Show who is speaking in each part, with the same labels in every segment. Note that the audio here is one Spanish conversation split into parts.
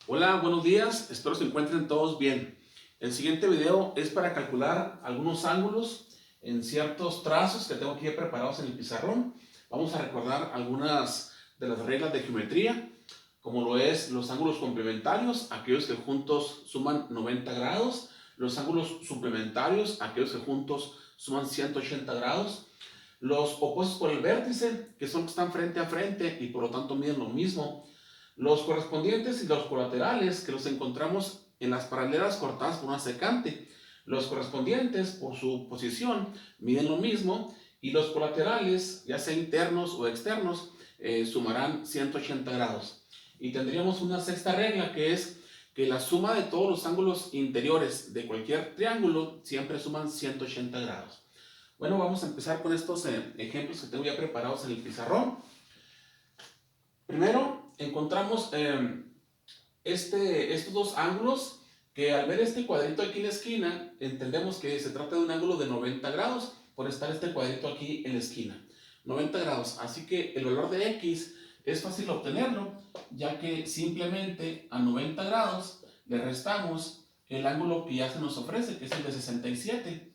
Speaker 1: Hola, buenos días, espero se encuentren todos bien. El siguiente video es para calcular algunos ángulos en ciertos trazos que tengo aquí preparados en el pizarrón. Vamos a recordar algunas de las reglas de geometría, como lo es los ángulos complementarios, aquellos que juntos suman 90 grados, los ángulos suplementarios, aquellos que juntos suman 180 grados, los opuestos por el vértice, que son los que están frente a frente y por lo tanto miden lo mismo, los correspondientes y los colaterales que los encontramos en las paralelas cortadas por una secante. Los correspondientes por su posición miden lo mismo y los colaterales, ya sea internos o externos, sumarán 180 grados. Y tendríamos una sexta regla que es que la suma de todos los ángulos interiores de cualquier triángulo siempre suman 180 grados. Bueno, vamos a empezar con estos ejemplos que tengo ya preparados en el pizarrón. Primero, encontramos estos dos ángulos que al ver este cuadrito aquí en la esquina, entendemos que se trata de un ángulo de 90 grados por estar este cuadrito aquí en la esquina. 90 grados, así que el valor de X es fácil obtenerlo, ya que simplemente a 90 grados le restamos el ángulo que ya se nos ofrece, que es el de 67.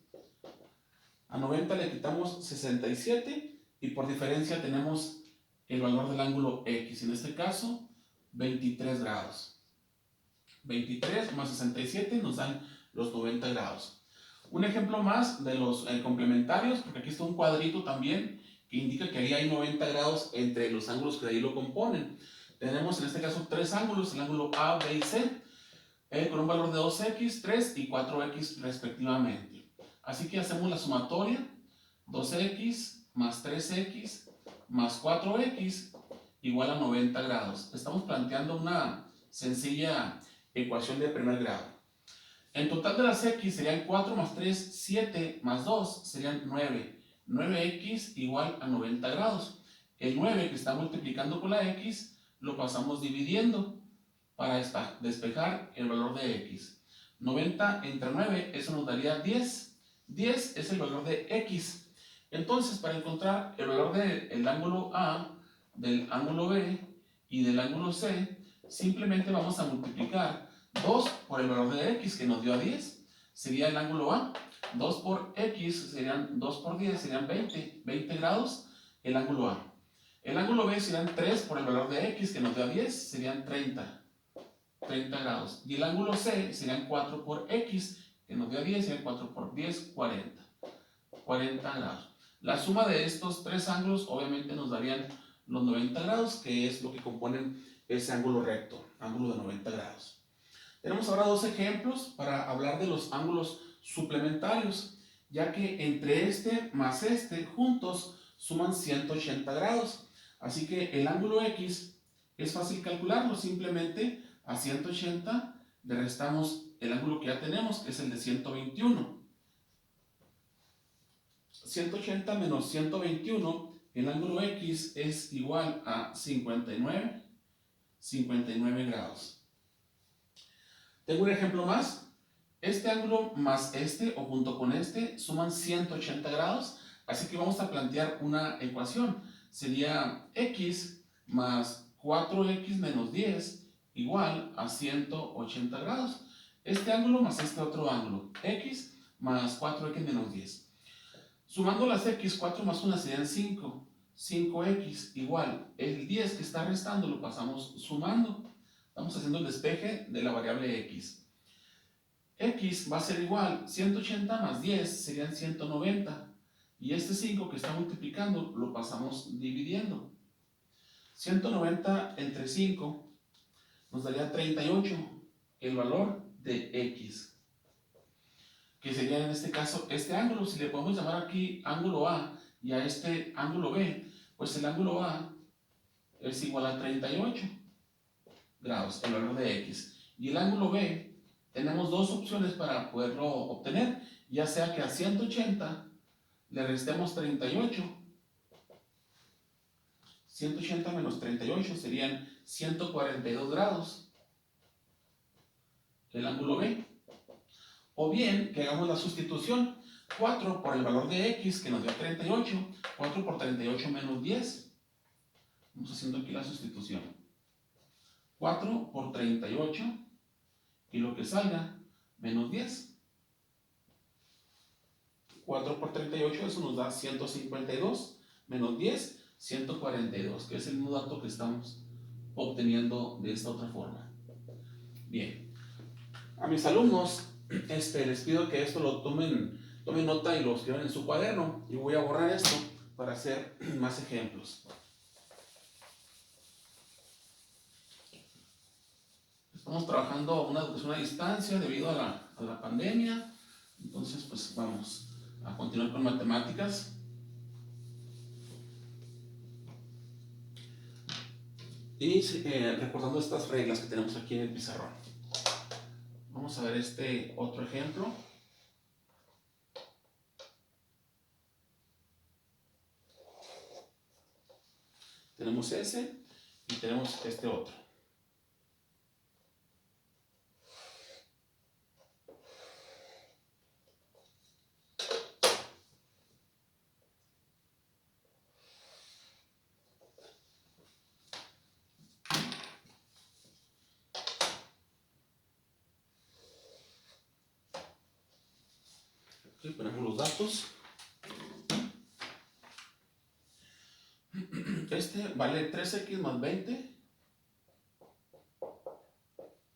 Speaker 1: A 90 le quitamos 67 y por diferencia tenemos el valor del ángulo X, en este caso 23 grados. 23 más 67 nos dan los 90 grados. Un ejemplo más de los complementarios, porque aquí está un cuadrito también que indica que ahí hay 90 grados entre los ángulos que de ahí lo componen. Tenemos en este caso tres ángulos, el ángulo A, B y C, con un valor de 2x, 3 y 4x respectivamente. Así que hacemos la sumatoria, 2x más 3x más 4x igual a 90 grados. Estamos planteando una sencilla ecuación de primer grado. En total de las x serían 4 más 3, 7 más 2 serían 9. 9x igual a 90 grados. El 9 que está multiplicando por la x lo pasamos dividiendo para despejar el valor de x. 90 entre 9, eso nos daría 10. 10 es el valor de x. Entonces, para encontrar el valor del ángulo A, del ángulo B y del ángulo C, simplemente vamos a multiplicar 2 por el valor de x que nos dio a 10, sería el ángulo A. 2 por x serían 2 por 10, serían 20, 20 grados el ángulo A. El ángulo B serían 3 por el valor de x que nos dio a 10, serían 30, 30 grados. Y el ángulo C serían 4 por x que nos dio a 10, serían 4 por 10, 40, 40 grados. La suma de estos tres ángulos obviamente nos darían los 90 grados, que es lo que componen ese ángulo recto, ángulo de 90 grados. Tenemos ahora dos ejemplos para hablar de los ángulos suplementarios, ya que entre este más este juntos suman 180 grados. Así que el ángulo X es fácil calcularlo, simplemente a 180 le restamos el ángulo que ya tenemos, que es el de 121. 180 menos 121, el ángulo X es igual a 59 grados. Tengo un ejemplo más. Este ángulo más este o junto con este suman 180 grados, así que vamos a plantear una ecuación. Sería x más 4x menos 10 igual a 180 grados. Este ángulo más este otro ángulo, x más 4x menos 10. Sumando las x, 4 más 1 serían 5. 5x igual, el 10 que está restando lo pasamos sumando. Estamos haciendo el despeje de la variable x. X va a ser igual, 180 más 10 serían 190. Y este 5 que está multiplicando lo pasamos dividiendo. 190 entre 5 nos daría 38, el valor de x, que sería en este caso este ángulo. Si le podemos llamar aquí ángulo A y a este ángulo B, pues el ángulo A es igual a 38 grados, el valor de x. Y el ángulo B, tenemos dos opciones para poderlo obtener, ya sea que a 180 le restemos 38. 180 menos 38 serían 142 grados, el ángulo B. O bien que hagamos la sustitución, 4 por el valor de x que nos dio 38, 4 por 38 menos 10. Vamos haciendo aquí la sustitución. 4 por 38 y lo que salga menos 10. 4 por 38, eso nos da 152, menos 10, 142, que es el mismo dato que estamos obteniendo de esta otra forma. Bien, a mis alumnos les pido que esto lo tomen nota y lo escriban en su cuaderno, y voy a borrar esto para hacer más ejemplos. Estamos trabajando una educación a distancia debido a la pandemia, entonces pues vamos a continuar con matemáticas. Y recordando estas reglas que tenemos aquí en el pizarrón. Vamos a ver este otro ejemplo. Tenemos ese y tenemos este otro. Aquí ponemos los datos. Este vale 3x más 20,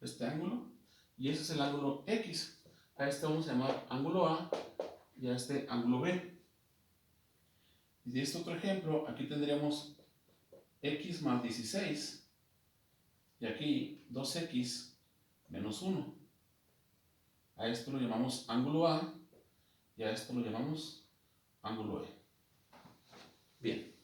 Speaker 1: este ángulo, y ese es el ángulo X. A este vamos a llamar ángulo A y a este ángulo B. Y de este otro ejemplo, aquí tendríamos X más 16 y aquí 2X menos 1. A esto lo llamamos ángulo A y a esto lo llamamos ángulo E. Bien.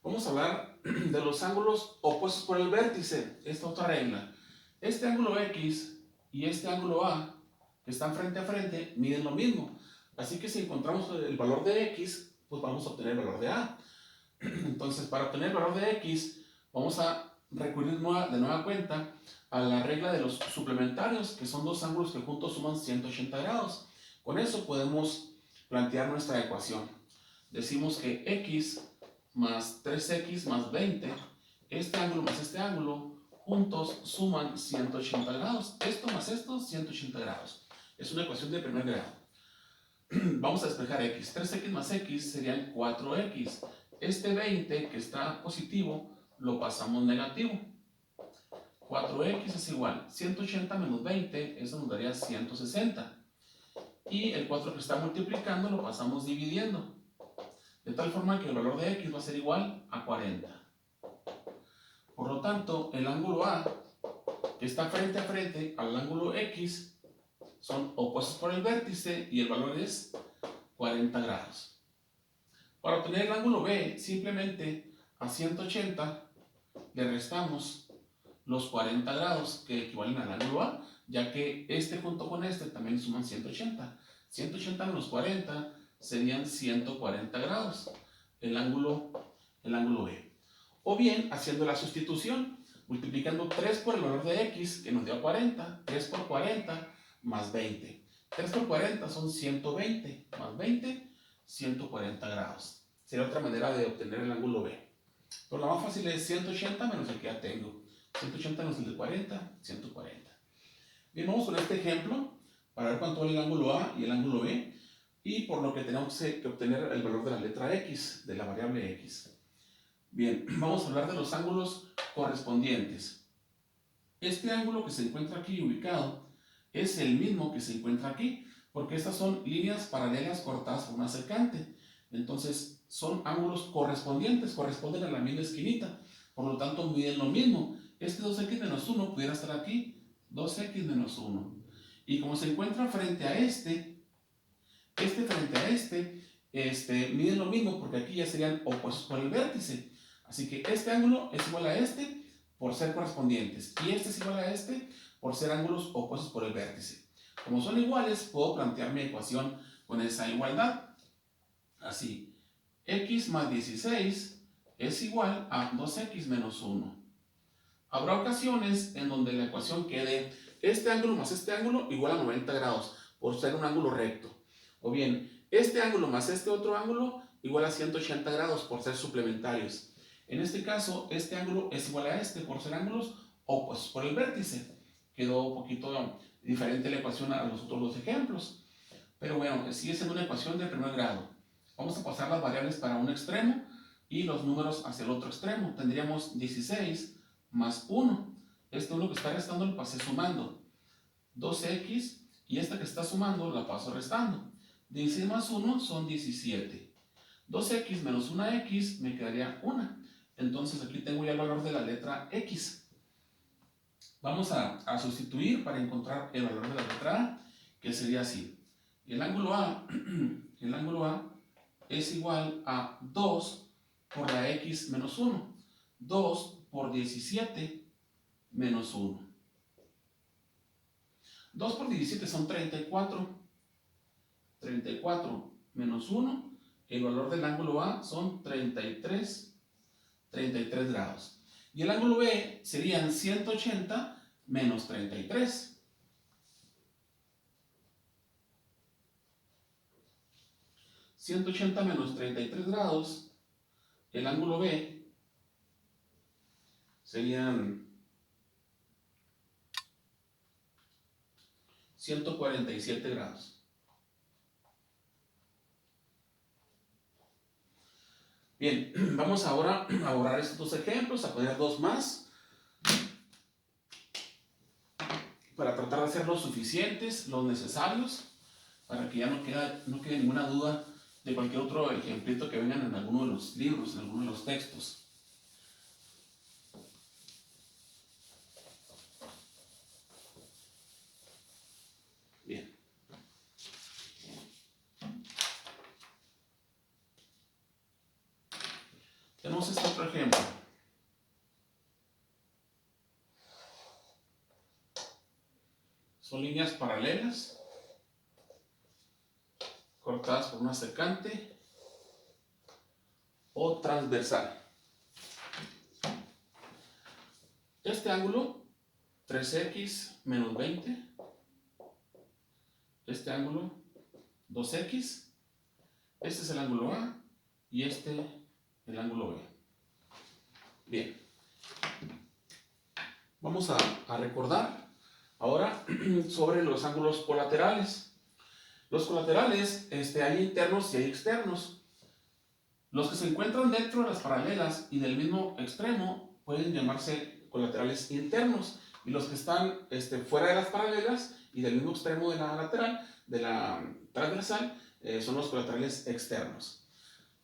Speaker 1: Vamos a hablar de los ángulos opuestos por el vértice, esta otra regla. Este ángulo X y este ángulo A, que están frente a frente, miden lo mismo. Así que si encontramos el valor de X, pues vamos a obtener el valor de A. Entonces, para obtener el valor de X, vamos a recurrir de nueva cuenta a la regla de los suplementarios, que son dos ángulos que juntos suman 180 grados. Con eso podemos plantear nuestra ecuación. Decimos que X más 3X más 20, este ángulo más este ángulo, juntos suman 180 grados. Esto más esto, 180 grados. Es una ecuación de primer grado. Vamos a despejar X. 3X más X serían 4X. Este 20 que está positivo lo pasamos negativo. 4X es igual 180 menos 20, eso nos daría 160. Y el 4 que está multiplicando lo pasamos dividiendo. De tal forma que el valor de X va a ser igual a 40. Por lo tanto, el ángulo A, que está frente a frente al ángulo X, son opuestos por el vértice y el valor es 40 grados. Para obtener el ángulo B, simplemente a 180 le restamos los 40 grados que equivalen al ángulo A, ya que este junto con este también suman 180. 180 menos 40 serían 140 grados, el ángulo B. O bien, haciendo la sustitución, multiplicando 3 por el valor de X, que nos dio 40, 3 por 40 más 20. 3 por 40 son 120, más 20, 140 grados. Sería otra manera de obtener el ángulo B. Pero la más fácil es 180 menos el que ya tengo. 180 menos el de 40, 140. Bien, vamos con este ejemplo para ver cuánto vale el ángulo A y el ángulo B, y por lo que tenemos que obtener el valor de la letra X, de la variable X. Bien, vamos a hablar de los ángulos correspondientes. Este ángulo que se encuentra aquí ubicado es el mismo que se encuentra aquí, porque estas son líneas paralelas cortadas por una secante. Entonces, son ángulos correspondientes, corresponden a la misma esquinita, por lo tanto miden lo mismo. Este 2x menos 1 pudiera estar aquí, 2x menos 1. Y como se encuentra frente a este frente a miden lo mismo, porque aquí ya serían opuestos por el vértice. Así que este ángulo es igual a este por ser correspondientes, y este es igual a este por ser ángulos opuestos por el vértice. Como son iguales, puedo plantear mi ecuación con esa igualdad. Así, X más 16 es igual a 2X menos 1. Habrá ocasiones en donde la ecuación quede este ángulo más este ángulo igual a 90 grados, por ser un ángulo recto. O bien, este ángulo más este otro ángulo igual a 180 grados por ser suplementarios. En este caso, este ángulo es igual a este por ser ángulos opuestos por el vértice. Quedó un poquito diferente la ecuación a los otros dos ejemplos. Pero bueno, sigue siendo una ecuación de primer grado. Vamos a pasar las variables para un extremo y los números hacia el otro extremo. Tendríamos 16 más 1. Este 1 que está restando lo pasé sumando. 2x y esta que está sumando la paso restando. 16 más 1 son 17. 2x menos 1x me quedaría 1. Entonces aquí tengo ya el valor de la letra x. Vamos a sustituir para encontrar el valor de la letra a, que sería así. El ángulo A es igual a 2 por la x menos 1. 2 por 17 menos 1. 2 por 17 son 34. 34 menos 1. El valor del ángulo A son 33 grados. Y el ángulo B serían 180 menos 33. 180 menos 33 grados, el ángulo B serían 147 grados. Bien, vamos ahora a borrar estos dos ejemplos, a poner dos más, para tratar de hacer los suficientes, los necesarios, para que ya no quede ninguna duda de cualquier otro ejemplito que vengan en alguno de los libros, en alguno de los textos. Bien. Tenemos este otro ejemplo. Son líneas paralelas, cortadas por una secante o transversal. Este ángulo, 3x menos 20. Este ángulo, 2x. Este es el ángulo A y este el ángulo B. Bien. Vamos a recordar ahora sobre los ángulos colaterales. Los colaterales, hay internos y hay externos. Los que se encuentran dentro de las paralelas y del mismo extremo pueden llamarse colaterales internos, y los que están fuera de las paralelas y del mismo extremo de la lateral, de la transversal, son los colaterales externos.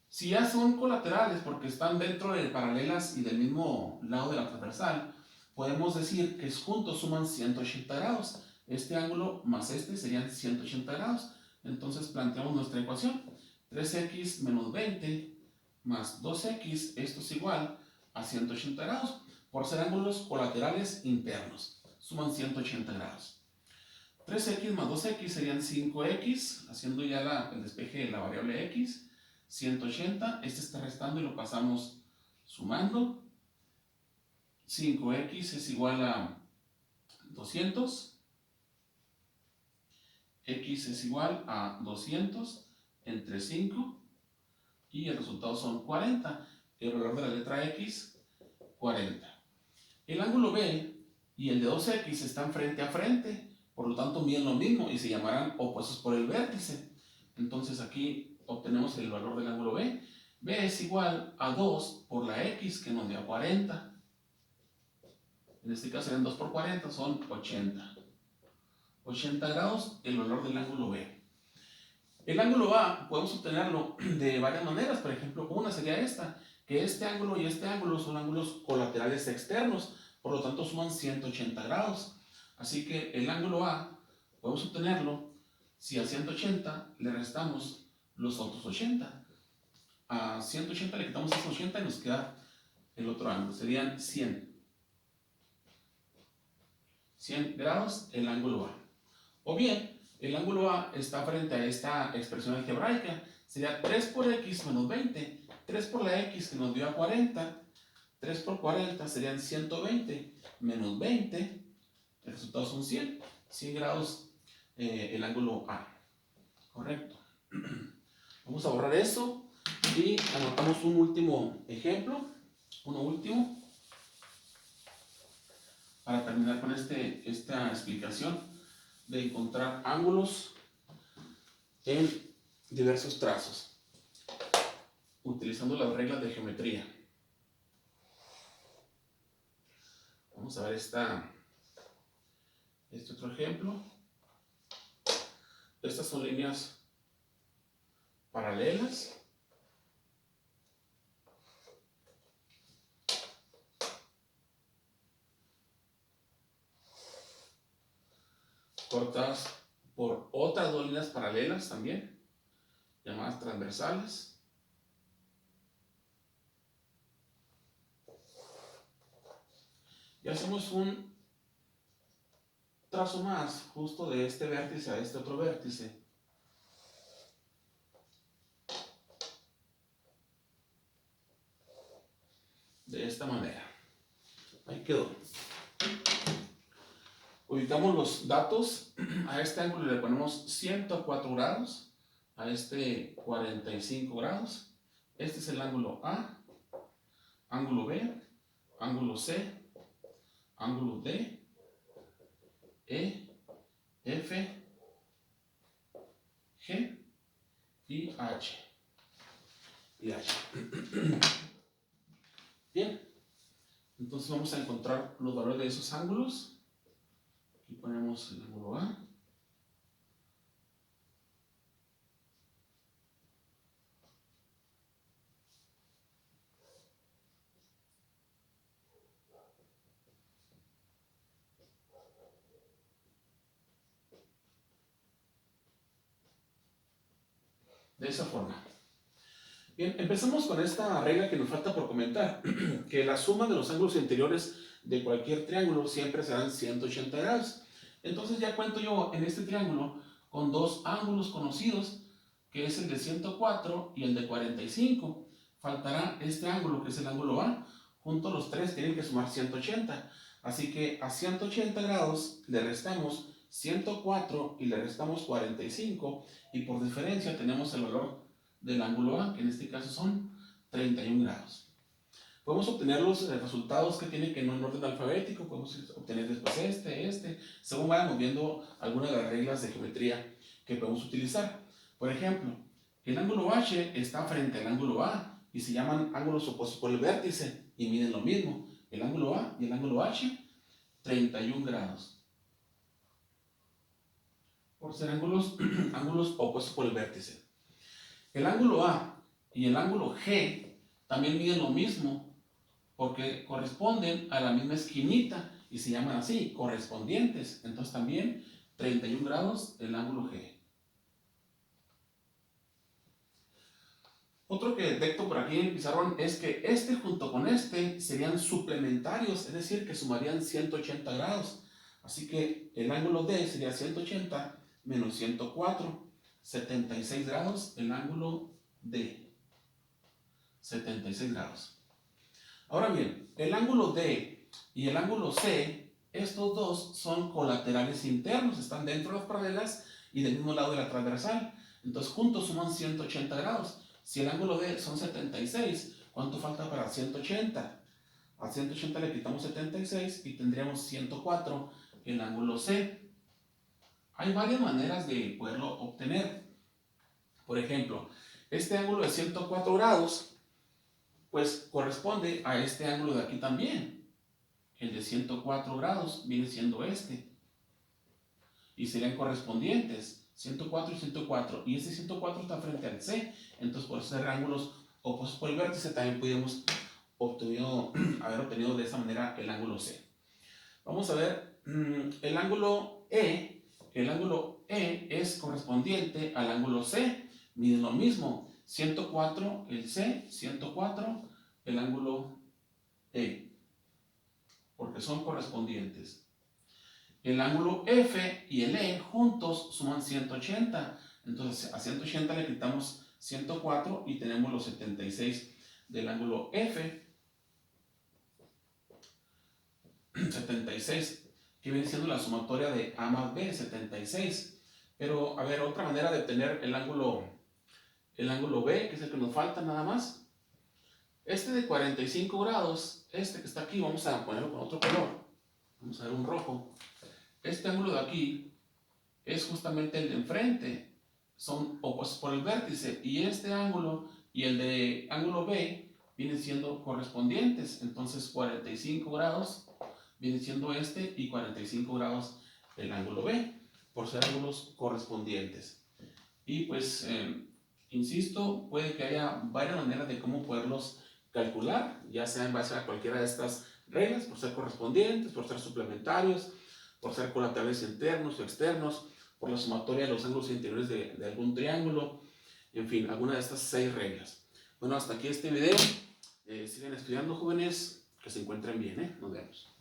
Speaker 1: Si ya son colaterales porque están dentro de paralelas y del mismo lado de la transversal, podemos decir que juntos suman 180 grados. Este ángulo más este serían 180 grados. Entonces planteamos nuestra ecuación. 3x menos 20 más 2x, esto es igual a 180 grados, por ser ángulos colaterales internos. Suman 180 grados. 3x más 2x serían 5x, haciendo ya el despeje de la variable x. 180, este está restando y lo pasamos sumando. 5x es igual a 200. X es igual a 200 entre 5 y el resultado son 40. El valor de la letra X, 40. El ángulo B y el de 2x están frente a frente, por lo tanto miden lo mismo y se llamarán opuestos por el vértice. Entonces aquí obtenemos el valor del ángulo B. B es igual a 2 por la X, que nos dio 40. En este caso serían 2 por 40, son 80. 80 grados, el valor del ángulo B. El ángulo A podemos obtenerlo de varias maneras. Por ejemplo, una sería esta, que este ángulo y este ángulo son ángulos colaterales externos, por lo tanto suman 180 grados. Así que el ángulo A podemos obtenerlo si a 180 le restamos los otros 80. A 180 le quitamos esos 80 y nos queda el otro ángulo, serían 100. 100 grados el ángulo A. O bien, el ángulo A está frente a esta expresión algebraica. Sería 3 por x menos 20. 3 por la x que nos dio a 40. 3 por 40 serían 120 menos 20. El resultado son 100. 100 grados el ángulo A. Correcto. Vamos a borrar eso. Y anotamos un último ejemplo, uno último, para terminar con esta explicación de encontrar ángulos en diversos trazos, utilizando las reglas de geometría. Vamos a ver este otro ejemplo. Estas son líneas paralelas. Cortadas por otras dos líneas paralelas también, llamadas transversales. Y hacemos un trazo más justo de este vértice a este otro vértice. De esta manera. Ahí quedó. Ubicamos los datos. A este ángulo le ponemos 104 grados. A este 45 grados. Este es el ángulo A, ángulo B, ángulo C, ángulo D, E, F, G y H. Bien, entonces vamos a encontrar los valores de esos ángulos. Aquí ponemos el ángulo A. De esa forma. Bien, empezamos con esta regla que nos falta por comentar, que la suma de los ángulos interiores de cualquier triángulo siempre serán 180 grados. Entonces ya cuento yo en este triángulo con dos ángulos conocidos, que es el de 104 y el de 45. Faltará este ángulo, que es el ángulo A. Juntos los tres tienen que sumar 180. Así que a 180 grados le restamos 104 y le restamos 45. Y por diferencia tenemos el valor del ángulo A, que en este caso son 31 grados. Podemos obtener los resultados que tiene que no en orden alfabético, podemos obtener después según vayamos viendo algunas de las reglas de geometría que podemos utilizar. Por ejemplo, el ángulo H está frente al ángulo A y se llaman ángulos opuestos por el vértice y miden lo mismo. El ángulo A y el ángulo H, 31 grados. Por ser ángulos opuestos por el vértice. El ángulo A y el ángulo G también miden lo mismo porque corresponden a la misma esquinita y se llaman así, correspondientes. Entonces también 31 grados el ángulo G. Otro que detecto por aquí en el pizarrón es que este junto con este serían suplementarios, es decir, que sumarían 180 grados. Así que el ángulo D sería 180 menos 104, 76 grados el ángulo D. 76 grados. Ahora bien, el ángulo D y el ángulo C, estos dos son colaterales internos, están dentro de las paralelas y del mismo lado de la transversal. Entonces juntos suman 180 grados. Si el ángulo D son 76, ¿cuánto falta para 180? A 180 le quitamos 76 y tendríamos 104 el ángulo C. Hay varias maneras de poderlo obtener. Por ejemplo, este ángulo de 104 grados, pues corresponde a este ángulo de aquí también. El de 104 grados viene siendo este. Y serían correspondientes. 104 y 104, y este 104 está frente al C, entonces por ser ángulos opuestos por el vértice también podríamos haber obtenido de esa manera el ángulo C. Vamos a ver el ángulo E. El ángulo E es correspondiente al ángulo C, miden lo mismo, 104 el C, 104 el ángulo E, porque son correspondientes. El ángulo F y el E juntos suman 180. Entonces a 180 le quitamos 104 y tenemos los 76 del ángulo F. 76, que viene siendo la sumatoria de A más B, 76. Pero, a ver, otra manera de obtener el ángulo el ángulo B, que es el que nos falta nada más. Este de 45 grados, este que está aquí, vamos a ponerlo con otro color. Vamos a ver un rojo. Este ángulo de aquí es justamente el de enfrente. Son opuestos por el vértice. Y este ángulo y el de ángulo B vienen siendo correspondientes. Entonces 45 grados viene siendo este y 45 grados el ángulo B, por ser ángulos correspondientes. Y pues, insisto, puede que haya varias maneras de cómo poderlos calcular, ya sea en base a cualquiera de estas reglas, por ser correspondientes, por ser suplementarios, por ser colaterales internos o externos, por la sumatoria de los ángulos interiores de algún triángulo, en fin, alguna de estas 6 reglas. Bueno, hasta aquí este video. Sigan estudiando, jóvenes, que se encuentren bien, ¿eh? Nos vemos.